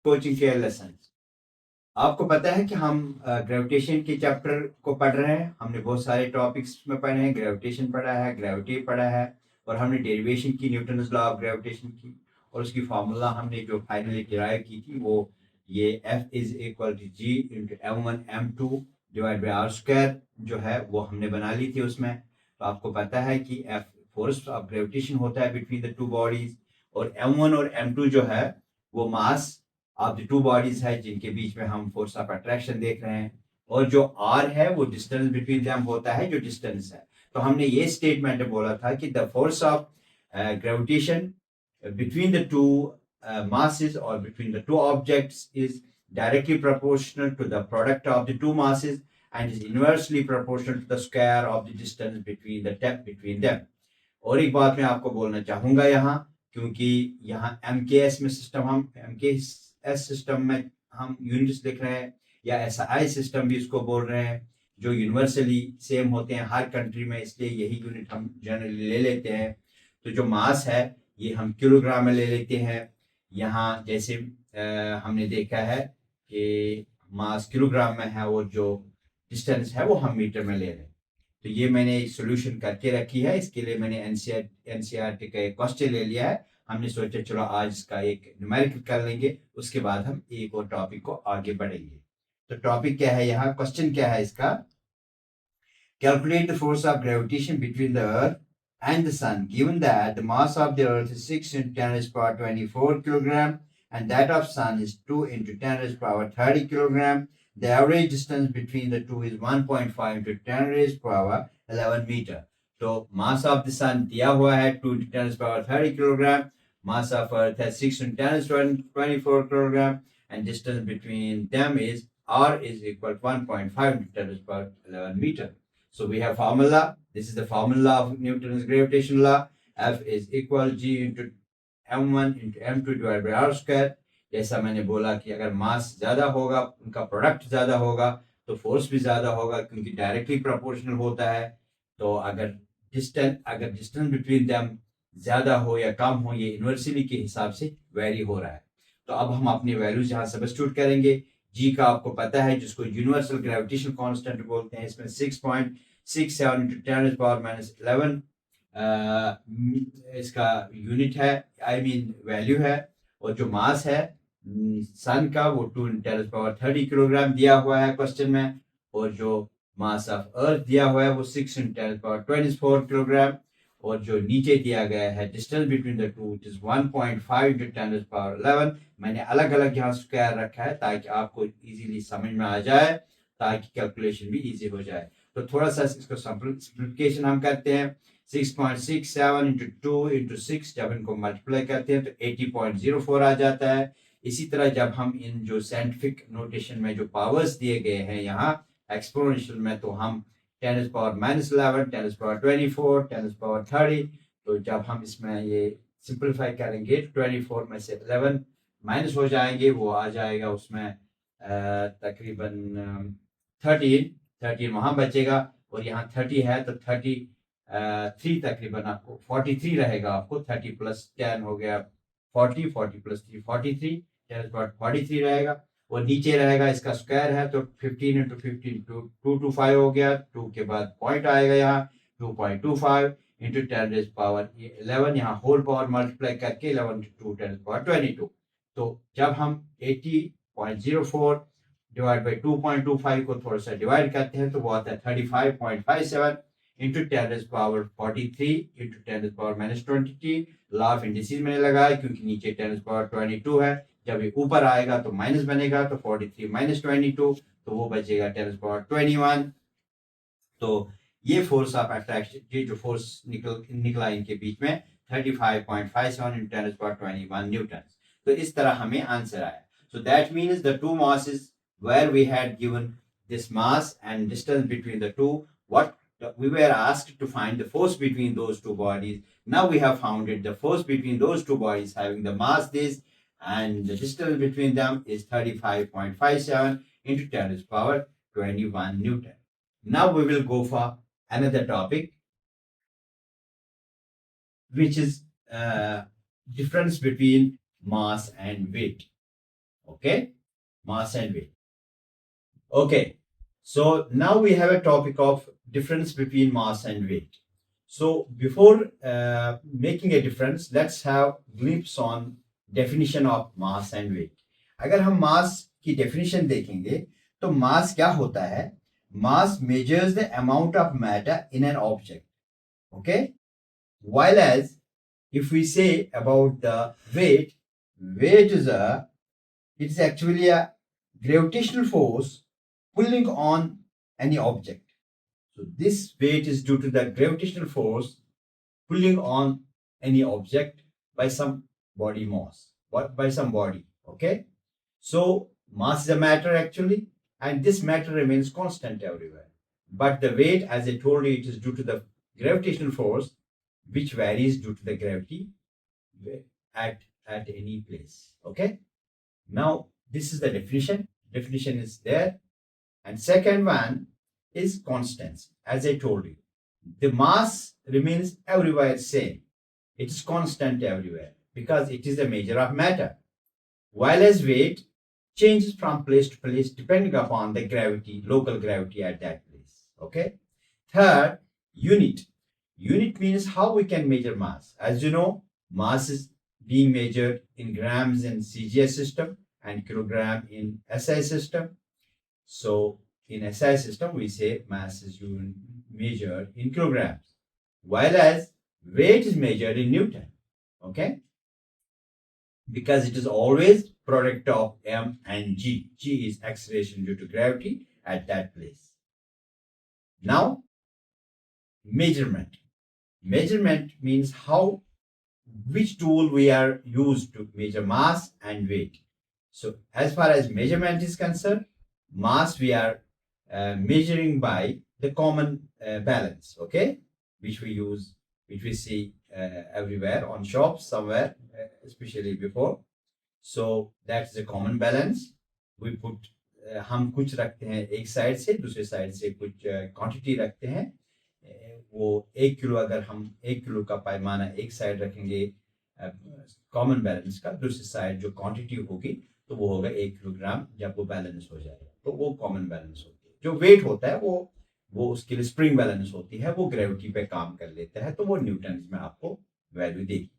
Coaching के lesson. आपको पता है कि हम ग्रेविटेशन के चैप्टर को पढ़ रहे हैं। हमने बहुत सारे टॉपिक्स में पढ़े हैं। ग्रेविटेशन पढ़ा है, ग्रेविटी पढ़ा है, और हमने डेरिवेशन की, न्यूटन्स लॉ ऑफ ग्रेविटेशन की, और उसकी फार्मूला हमने जो फाइनली डिराइव की थी वो ये F is equal to G into M1 M2 divide by R square जो है वो हमने बना ली थी उसमें। तो आपको पता है कि F फोर्स ऑफ ग्रेविटेशन होता है बिटवीन द टू बॉडीज, और M1 और M2 जो है वो mass of the two bodies है जिनके बीच में हम फोर्स ऑफ अट्रैक्शन देख रहे हैं, और जो आर है वो डिस्टेंस बिटवीन देम होता है जो डिस्टेंस है। तो हमने ये स्टेटमेंट बोला था कि the force of gravitation between the two masses or between the two objects is directly proportional to the product of the two masses and is inversely proportional to the square of the distance between them. और एक बात मैं आपको बोलना चाहूंगा यहाँ, क्योंकि यहाँ MKS में सिस्टम, हम MKS सिस्टम में हम यूनिट्स लिख रहे हैं, या SI सिस्टम भी इसको बोल रहे हैं, जो यूनिवर्सली सेम होते हैं हर कंट्री में, इसलिए यही यूनिट हम जनरली ले लेते हैं। तो जो मास है ये हम किलोग्राम में ले लेते हैं। यहाँ जैसे हमने देखा है कि मास किलोग्राम में है और जो डिस्टेंस है वो हम मीटर में ले रहे हैं। तो ये मैंने सोल्यूशन करके रखी है। इसके लिए मैंने एनसीईआरटी का एक क्वेश्चन ले लिया है। हमने सोचा चलो आज इसका एक न्यूमेरिकल कर लेंगे, उसके बाद हम एक और टॉपिक को आगे बढ़ेंगे। तो टॉपिक क्या है, यहाँ क्वेश्चन क्या है इसका, calculate the force of gravitation between the earth and the sun, given that the mass of the earth is 6 into 10 raised power 24 kilogram and that of sun is 2 into 10 raised power 30 kilogram. The average distance between the two is 1.5 into 10 raised power 11 meter. So mass of the sun दिया हुआ है 2 into 10 raised power 30 kilogram, mass of earth है 6 into 10 raised power 24 kilogram, and distance between them is r is equal to 1.5 into 10 raised power 11 meter. So we have formula. This is the formula of Newton's gravitation law. F is equal G into M1 into M2 divided by R square. जैसा मैंने बोला कि अगर मास ज्यादा होगा, उनका product ज्यादा होगा, तो फोर्स भी ज्यादा होगा, क्योंकि डायरेक्टली प्रोपोर्शनल होता है। तो अगर डिस्टेंस बिटवीन देम ज्यादा हो या कम हो, ये इन्वर्सली के हिसाब से वेरी हो रहा है। तो अब हम अपनी वैल्यूज यहाँ सब्स्टिट्यूट करेंगे। जी का आपको पता है, जिसको यूनिवर्सल ग्रेविटेशन कांस्टेंट बोलते हैं, इसमें 6.67 into 10 raised power minus 11 इसका यूनिट है, आई मीन वैल्यू है। और जो मास है सन का वो 2 into 10 raised power 30 किलोग्राम दिया हुआ है क्वेश्चन में, और जो मास ऑफ अर्थ दिया हुआ है वो 6 into 10 raised power 24 किलोग्राम, और जो नीचे दिया गया है distance between the two it is 1.5 into 10 raised power 11। मैंने अलग अलग यहाँ स्क्वायर रखा है ताकि आपको इजीली समझ में आ जाए, ताकि कैलकुलेशन भी इजी हो जाए। तो थोड़ा सा इसको सिंप्लीफिकेशन हम करते हैं। 6.67 into 2 into 6 जब इनको मल्टीप्लाई करते हैं तो 80.04 आ जाता है। इसी तरह जब हम इन जो साइंटिफिक नोटेशन में जो पावर्स दिए गए हैं यहाँ एक्सपोनेंशियल में, तो हम 10 is power minus 11, 10 is power 24, 10 is power 30, तो जब हम इसमें ये सिंप्लीफाई करेंगे 24 में से 11 माइनस हो जाएंगे, वो आ जाएगा उसमें तकरीबन 13 वहां बचेगा, और यहाँ 30 है तो 33 तकरीबन आपको 43 रहेगा। आपको 30 प्लस 10 हो गया 40, 40 प्लस 3 43, 10 43 रहेगा। और नीचे रहेगा इसका स्क्वायर है तो 15 into 15 225 हो गया, 2 के बाद पॉइंट आएगा यहाँ 2.25 into 10 raised power 11, यहाँ होल पावर मल्टीप्लाई करके 11 to 10 power 22। तो जब हम 80.04 डिवाइड बाई 2.25 को थोड़ा सा डिवाइड करते हैं तो वो आता है 35.57 into 10 raised power 43 into 10 raised power minus 20। Law of indices मैंने लगाया क्योंकि नीचे 10 raised power 22 है, जब ये ऊपर आएगा तो माइनस बनेगा, तो 43 minus 22 तो वो बचेगा 10 raised power 21। तो ये फोर्स ऑफ अट्रैक्शन, ये जो फोर्स निकला इनके बीच में 35.57 into 10 raised power 21 न्यूटन। तो इस तरह हमें आंसर आया। So that means the two masses where we had given this mass and distance between the two, what we were asked to find the force between those two bodies. Now we have found it. The force between those two bodies having the mass this and the distance between them is 35.57 into 10 raised power 21 Newton. Now we will go for another topic, which is difference between mass and weight. Okay, mass and weight. Okay, so now we have a topic of difference between mass and weight. So before making a difference, let's have glimpse on definition of mass and weight. अगर हम mass की definition देखेंगे तो mass क्या होता है? Mass measures the amount of matter in an object. Okay, while as if we say about the weight, weight is it is actually a gravitational force pulling on any object. So this weight is due to the gravitational force pulling on any object by some body mass, by some body. Okay, so mass is a matter actually, and this matter remains constant everywhere. But the weight, as I told you, it is due to the gravitational force, which varies due to the gravity at any place. Okay, now this is the definition. Definition is there. And second one is constants. As I told you, the mass remains everywhere same. It is constant everywhere because it is a measure of matter. While as weight changes from place to place depending upon the gravity, local gravity at that place. Okay. Third, unit. Unit means how we can measure mass. As you know, mass is being measured in grams in CGS system and kilogram in SI system. So in SI system, we say mass is measured in kilograms, while as weight is measured in Newton. Okay, because it is always product of M and G. G is acceleration due to gravity at that place. Now, measurement. Measurement means which tool we are used to measure mass and weight. So as far as measurement is concerned, mass we are measuring by the common balance, okay, which we see everywhere on shops somewhere, especially before. So that's the common balance. We put हम कुछ रखते हैं एक side से, दूसरे side से कुछ quantity रखते हैं. वो 1 किलो, अगर हम 1 किलो का पैमाना एक साइड रखेंगे कॉमन बैलेंस का, दूसरी साइड जो क्वांटिटी होगी तो वो होगा 1 किलोग्राम. जब वो बैलेंस हो जाएगा तो वो कॉमन बैलेंस होती है. जो वेट होता है वो उसके लिए स्प्रिंग बैलेंस होती है, वो ग्रेविटी पे काम कर लेता है, तो वो न्यूटन में आपको वैल्यू देगी.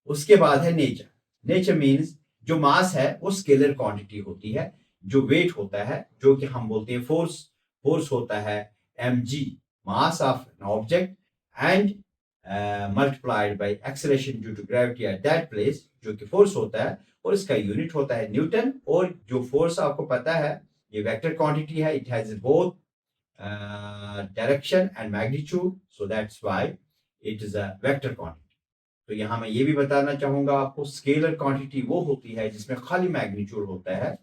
उसके बाद है नेचर. नेचर मीन्स जो मास है वो स्केलर क्वांटिटी होती है. जो वेट होता है, जो कि हम बोलते हैं फोर्स होता है mg, mass of an object, and multiplied by acceleration due to gravity at that place, जो कि फोर्स होता है, और इसका यूनिट होता है न्यूटन. और जो फोर्स आपको पता है ये वेक्टर क्वांटिटी है. It has both direction and magnitude, so that's why it is a vector quantity. तो यहां मैं ये भी बताना चाहूंगा आपको, स्केलर क्वांटिटी वो होती है जिसमें खाली मैग्नीट्यूड होता है,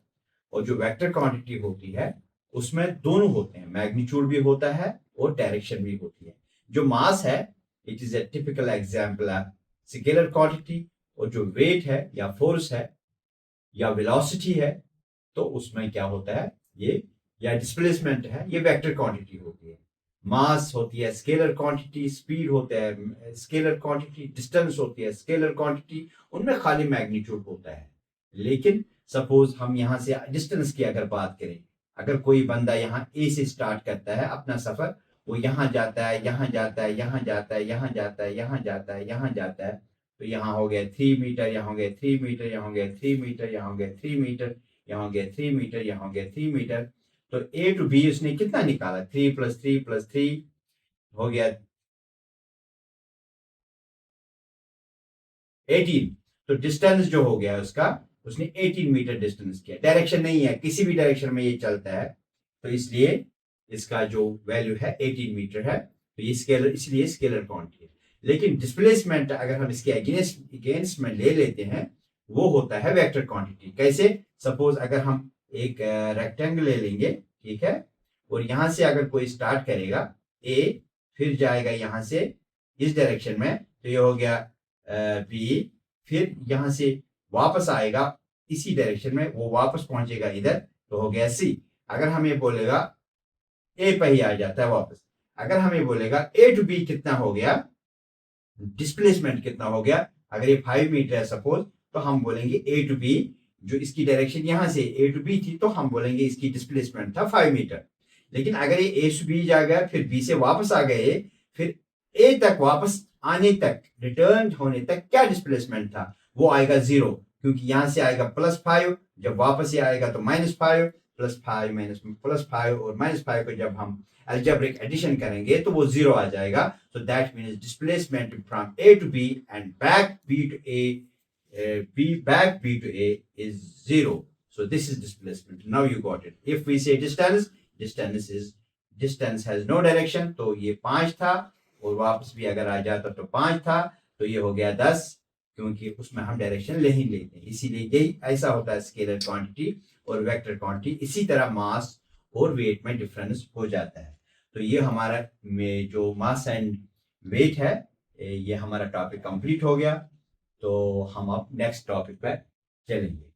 और जो वेक्टर क्वांटिटी होती है उसमें दोनों होते हैं, मैग्नीट्यूड भी होता है और डायरेक्शन भी होती है. जो मास है it is a typical example of scalar quantity, और जो वेट है या फोर्स है या वेलोसिटी है तो उसमें क्या होता है, ये या डिस्प्लेसमेंट है, ये वेक्टर क्वांटिटी होती है. मास होती है स्केलर क्वांटिटी, स्पीड होता है स्केलर क्वांटिटी, डिस्टेंस होती है स्केलर क्वांटिटी, उनमें खाली मैग्नीट्यूड होता है. लेकिन सपोज हम यहां से डिस्टेंस की अगर बात करें, अगर कोई बंदा यहाँ ए से स्टार्ट करता है अपना सफर, वो यहाँ जाता है, यहाँ जाता है, यहाँ जाता है, यहाँ जाता है, यहाँ जाता है, यहाँ जाता है, तो यहाँ हो गया 3 मीटर, यहाँ हो गया 3 मीटर, यहाँ हो गया 3 मीटर, यहाँ हो गया 3 मीटर, यहाँ हो गया 3 मीटर, यहाँ हो गया 3 मीटर. तो ए टू बी उसने कितना निकाला, 3 + 3 + 3 हो गया 18. तो डिस्टेंस जो हो गया उसने 18 मीटर डिस्टेंस किया. डायरेक्शन नहीं है, किसी भी डायरेक्शन में ये चलता है, तो इसलिए इसका जो वैल्यू है 18 मीटर है. तो ये स्केलर, इसलिए स्केलर क्वांटिटी है. लेकिन डिस्प्लेसमेंट अगर हम इसके अगेंस्ट में ले लेते हैं, वो होता है वेक्टर क्वांटिटी. कैसे? सपोज अगर हम एक रेक्टेंगल ले लेंगे, ठीक है, और यहां से अगर कोई स्टार्ट करेगा ए, फिर जाएगा यहां से इस डायरेक्शन में, तो ये हो गया बी, फिर यहां से वापस आएगा इसी डायरेक्शन में, वो वापस पहुंचेगा इधर, तो हो गया सी. अगर हमें बोलेगा ए पे ही आ जाता है वापस. अगर हमें बोलेगा ए टू बी कितना हो गया, डिस्प्लेसमेंट कितना हो गया, अगर ये 5 मीटर है सपोज, तो हम बोलेंगे ए टू बी जो इसकी डायरेक्शन यहाँ से ए टू बी थी, तो हम बोलेंगे इसकी डिस्प्लेसमेंट था 5 मीटर। लेकिन अगर ये ए से बी जा गया, फिर बी से वापस आ गए, फिर ए तक वापस आने तक, रिटर्न होने तक क्या डिस्प्लेसमेंट था, वो आएगा 0, क्योंकि यहां से आएगा +5, जब वापस ये आएगा तो -5, +5 माइनस +5 और -5 को जब हम अलजेब्रिक एडिशन करेंगे तो वो 0 आ जाएगा। So that means displacement from A to B and back B to A, back B to A is 0. So this is displacement. Now you got it. If we say distance has no direction, तो ये 5 था, और वापस भी अगर आ जाता तो 5 था, तो ये हो गया 10, क्योंकि उसमें हम डायरेक्शन ले ही लेते हैं। इसीलिए यही ऐसा होता है स्केलर क्वांटिटी और वेक्टर क्वांटिटी। इसी तरह मास और वेट में डिफरेंस हो जाता है। तो ये हमारा में जो मास एंड वेट है, ये हमारा टॉपिक कंप्लीट हो गया। तो हम अब नेक्स्ट टॉपिक पर चलेंगे।